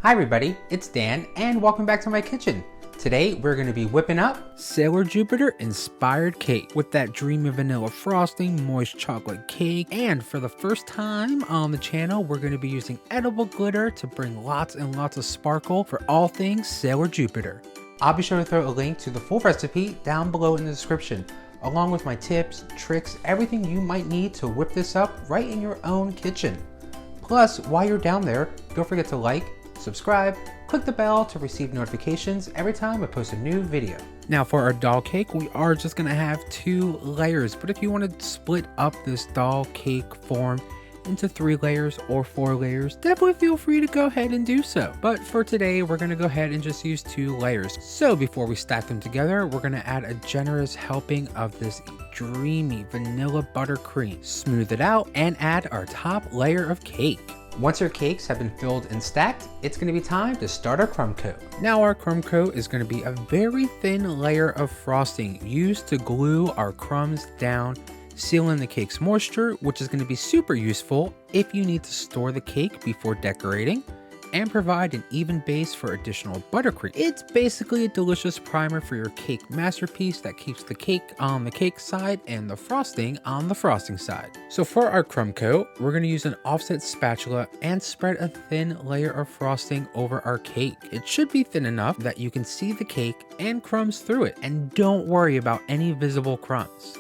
Hi everybody, it's Dan and welcome back to my kitchen. Today we're going to be whipping up Sailor Jupiter inspired cake with that dreamy vanilla frosting, moist chocolate cake, and for the first time on the channel we're going to be using edible glitter to bring lots and lots of sparkle for all things Sailor Jupiter. I'll be sure to throw a link to the full recipe down below in the description, along with my tips, tricks, everything you might need to whip this up right in your own kitchen. Plus, while you're down there, don't forget to like, subscribe, click the bell to receive notifications every time I post a new video. Now for our doll cake, we are just gonna have 2 layers, but if you want to split up this doll cake form into 3 layers or 4 layers, definitely feel free to go ahead and do so. But for today, we're gonna go ahead and just use 2 layers. So before we stack them together, we're gonna add a generous helping of this dreamy vanilla buttercream, smooth it out, and add our top layer of cake. Once your cakes have been filled and stacked, it's going to be time to start our crumb coat. Now our crumb coat is going to be a very thin layer of frosting used to glue our crumbs down, sealing the cake's moisture, which is going to be super useful if you need to store the cake before decorating, and provide an even base for additional buttercream. It's basically a delicious primer for your cake masterpiece that keeps the cake on the cake side and the frosting on the frosting side. So for our crumb coat, we're going to use an offset spatula and spread a thin layer of frosting over our cake. It should be thin enough that you can see the cake and crumbs through it, and don't worry about any visible crumbs.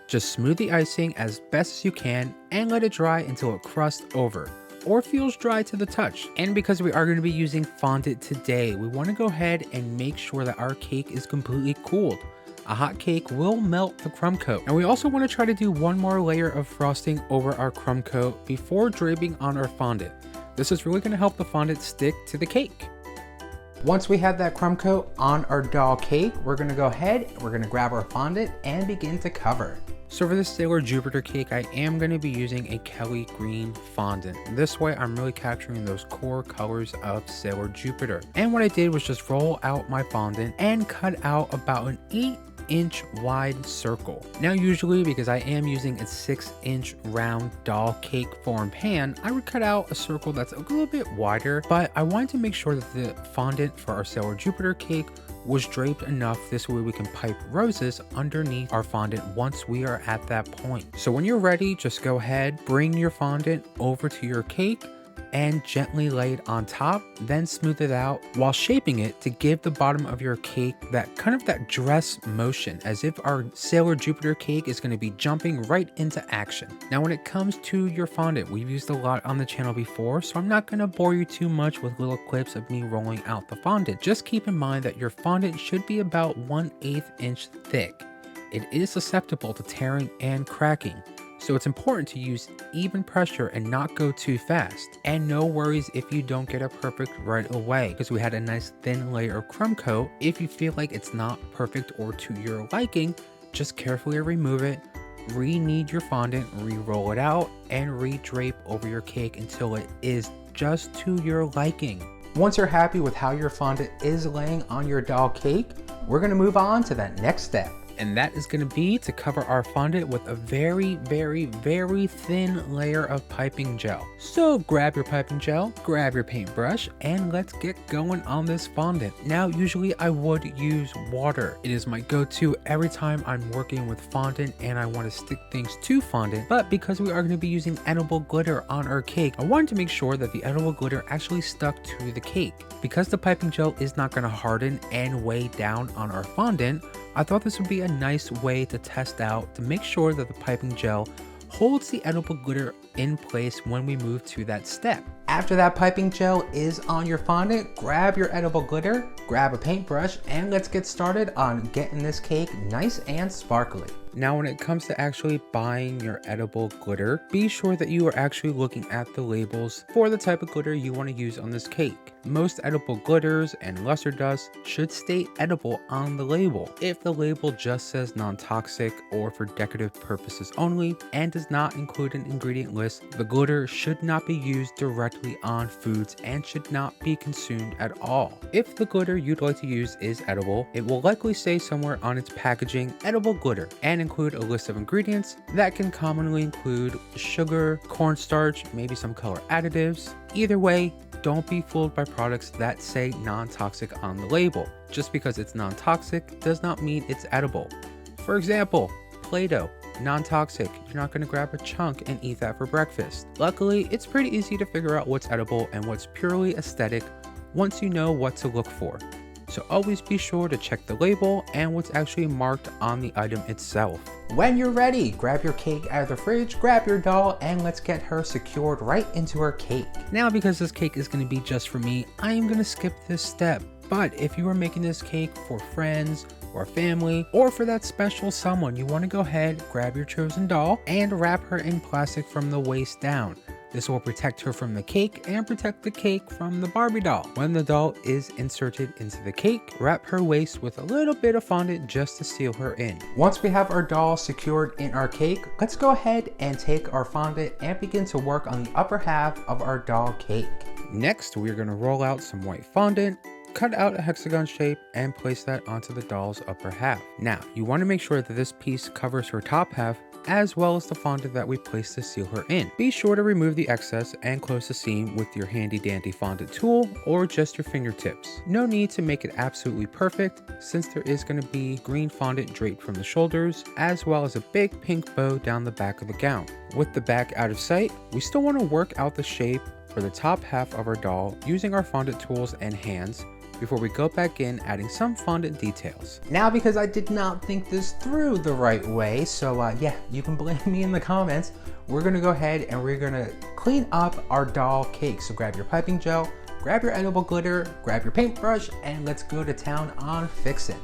Just smooth the icing as best as you can and let it dry until it crusts over or feels dry to the touch. And because we are going to be using fondant today, we want to go ahead and make sure that our cake is completely cooled. A hot cake will melt the crumb coat. And we also want to try to do one more layer of frosting over our crumb coat before draping on our fondant. This is really going to help the fondant stick to the cake. Once we have that crumb coat on our doll cake, we're going to go ahead, we're going to grab our fondant and begin to cover. So for this Sailor Jupiter cake, I am going to be using a Kelly green fondant. This way I'm really capturing those core colors of Sailor Jupiter. And what I did was just roll out my fondant and cut out about an 8-inch wide circle. Now usually, because I am using a 6-inch round doll cake form pan, I would cut out a circle that's a little bit wider, but I wanted to make sure that the fondant for our Sailor Jupiter cake was draped enough, this way we can pipe roses underneath our fondant once we are at that point. So when you're ready, just go ahead, bring your fondant over to your cake and gently lay it on top, then smooth it out while shaping it to give the bottom of your cake that kind of that dress motion, as if our Sailor Jupiter cake is going to be jumping right into action. Now when it comes to your fondant, we've used a lot on the channel before, so I'm not going to bore you too much with little clips of me rolling out the fondant. Just keep in mind that your fondant should be about 1/8 inch thick. It is susceptible to tearing and cracking, so it's important to use even pressure and not go too fast. And no worries if you don't get it perfect right away, because we had a nice thin layer of crumb coat. If you feel like it's not perfect or to your liking, just carefully remove it, re-knead your fondant, re-roll it out, and re-drape over your cake until it is just to your liking. Once you're happy with how your fondant is laying on your doll cake, we're going to move on to that next step. And that is going to be to cover our fondant with a very thin layer of piping gel. So grab your piping gel, grab your paintbrush, and let's get going on this fondant. Now usually I would use water. It is my go-to every time I'm working with fondant and I want to stick things to fondant, but because we are going to be using edible glitter on our cake, I wanted to make sure that the edible glitter actually stuck to the cake. Because the piping gel is not going to harden and weigh down on our fondant, I thought this would be a nice way to test out to make sure that the piping gel holds the edible glitter in place when we move to that step. After that piping gel is on your fondant, grab your edible glitter, grab a paintbrush, and let's get started on getting this cake nice and sparkly. Now when it comes to actually buying your edible glitter, be sure that you are actually looking at the labels for the type of glitter you want to use on this cake. Most edible glitters and luster dust should state edible on the label. If the label just says non-toxic or for decorative purposes only and does not include an ingredient list, the glitter should not be used directly on foods and should not be consumed at all. If the glitter you'd like to use is edible, it will likely say somewhere on its packaging edible glitter, and include a list of ingredients that can commonly include sugar, cornstarch, maybe some color additives. Either way, don't be fooled by products that say non-toxic on the label. Just because it's non-toxic does not mean it's edible. For example, Play-Doh, non-toxic. You're not going to grab a chunk and eat that for breakfast. Luckily, it's pretty easy to figure out what's edible and what's purely aesthetic once you know what to look for. So always be sure to check the label and what's actually marked on the item itself. When you're ready, grab your cake out of the fridge, grab your doll, and let's get her secured right into her cake. Now, because this cake is going to be just for me, I am going to skip this step. But if you are making this cake for friends or family, or for that special someone, you want to go ahead, grab your chosen doll, and wrap her in plastic from the waist down. This will protect her from the cake and protect the cake from the Barbie doll. When the doll is inserted into the cake, wrap her waist with a little bit of fondant just to seal her in. Once we have our doll secured in our cake, let's go ahead and take our fondant and begin to work on the upper half of our doll cake. Next, we're going to roll out some white fondant, cut out a hexagon shape, and place that onto the doll's upper half. Now, you want to make sure that this piece covers her top half as well as the fondant that we placed to seal her in. Be sure to remove the excess and close the seam with your handy dandy fondant tool or just your fingertips. No need to make it absolutely perfect since there is going to be green fondant draped from the shoulders as well as a big pink bow down the back of the gown. With the back out of sight, we still want to work out the shape for the top half of our doll using our fondant tools and hands before we go back in adding some fondant details. Now, because I did not think this through the right way, so yeah, you can blame me in the comments, we're gonna go ahead and we're gonna clean up our doll cake. So grab your piping gel, grab your edible glitter, grab your paintbrush, and let's go to town on fixing.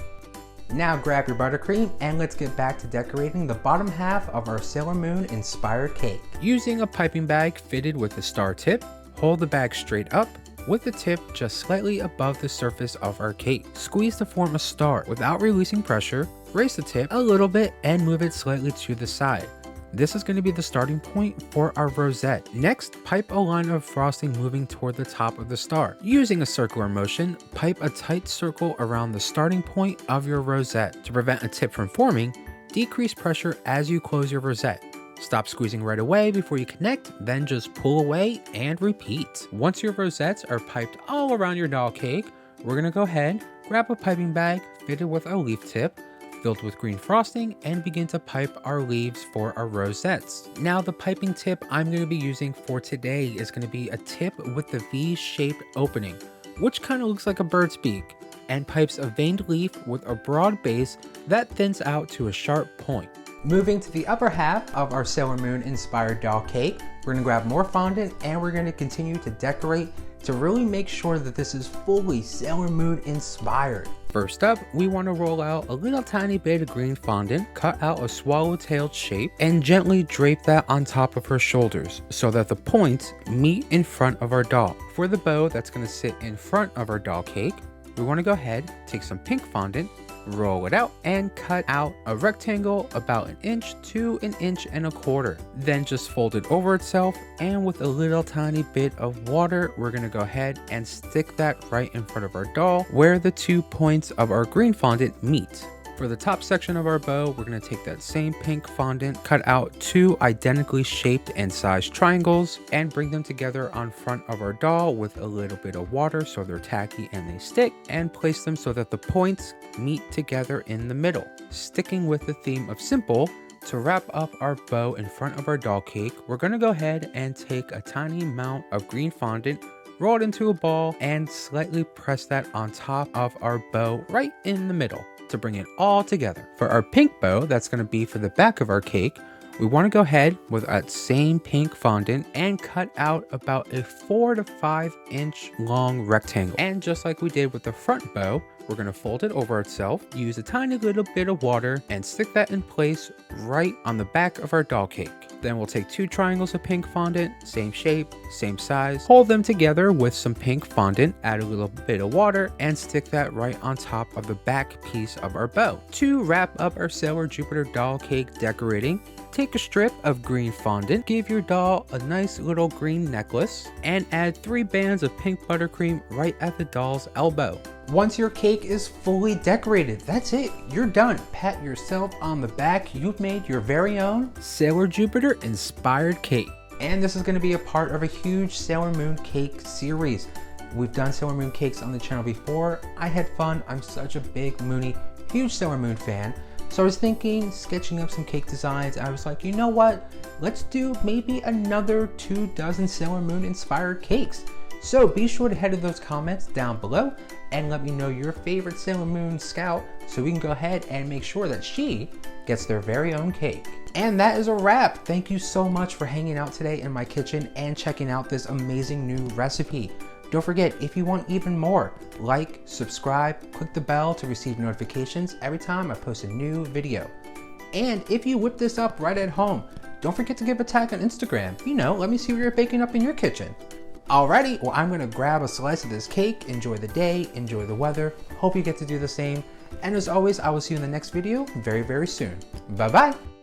Now grab your buttercream and let's get back to decorating the bottom half of our Sailor Moon inspired cake. Using a piping bag fitted with a star tip, hold the bag straight up with the tip just slightly above the surface of our cake. Squeeze to form a star without releasing pressure. Raise the tip a little bit and move it slightly to the side. This is going to be the starting point for our rosette. Next, pipe a line of frosting moving toward the top of the star. Using a circular motion, pipe a tight circle around the starting point of your rosette. To prevent a tip from forming, decrease pressure as you close your rosette. Stop squeezing right away before you connect, then just pull away and repeat. Once your rosettes are piped all around your doll cake, we're going to go ahead, grab a piping bag fitted with a leaf tip, filled with green frosting, and begin to pipe our leaves for our rosettes. Now, the piping tip I'm going to be using for today is going to be a tip with the V-shaped opening, which kind of looks like a bird's beak, and pipes a veined leaf with a broad base that thins out to a sharp point. Moving to the upper half of our Sailor Moon inspired doll cake, we're going to grab more fondant and we're going to continue to decorate to really make sure that this is fully Sailor Moon inspired. First up, we want to roll out a little tiny bit of green fondant, cut out a swallow-tailed shape, and gently drape that on top of her shoulders so that the points meet in front of our doll. For the bow that's going to sit in front of our doll cake, we want to go ahead, take some pink fondant, roll it out, and cut out a rectangle about 1 inch to 1.25 inches. Then just fold it over itself, and with a little tiny bit of water, we're going to go ahead and stick that right in front of our doll where the 2 points of our green fondant meet. For the top section of our bow, we're going to take that same pink fondant, cut out 2 identically shaped and sized triangles, and bring them together on front of our doll with a little bit of water so they're tacky and they stick, and place them so that the points meet together in the middle. Sticking with the theme of simple, to wrap up our bow in front of our doll cake, we're going to go ahead and take a tiny amount of green fondant, roll it into a ball, and slightly press that on top of our bow right in the middle to bring it all together. For our pink bow, that's going to be for the back of our cake, we want to go ahead with that same pink fondant and cut out about a 4 to 5 inch long rectangle. And just like we did with the front bow, we're going to fold it over itself, use a tiny little bit of water, and stick that in place right on the back of our doll cake. Then we'll take 2 triangles of pink fondant, same shape, same size, hold them together with some pink fondant, add a little bit of water, and stick that right on top of the back piece of our bow. To wrap up our Sailor Jupiter doll cake decorating, take a strip of green fondant, give your doll a nice little green necklace, and add 3 bands of pink buttercream right at the doll's elbow. Once your cake is fully decorated, that's it, you're done. Pat yourself on the back, you've made your very own Sailor Jupiter inspired cake. And this is going to be a part of a huge Sailor Moon cake series. We've done Sailor Moon cakes on the channel before. I had fun. I'm such a big Moony, huge Sailor Moon fan. So I was thinking, sketching up some cake designs. I was like, you know what? Let's do maybe another 24 Sailor Moon inspired cakes. So be sure to head to those comments down below and let me know your favorite Sailor Moon scout so we can go ahead and make sure that she gets their very own cake. And that is a wrap. Thank you so much for hanging out today in my kitchen and checking out this amazing new recipe. Don't forget, if you want even more, like, subscribe, click the bell to receive notifications every time I post a new video. And if you whip this up right at home, don't forget to give a tag on Instagram. You know, let me see what you're baking up in your kitchen. Alrighty, well, I'm gonna grab a slice of this cake, enjoy the day, enjoy the weather. Hope you get to do the same. And as always, I will see you in the next video very, very soon. Bye-bye.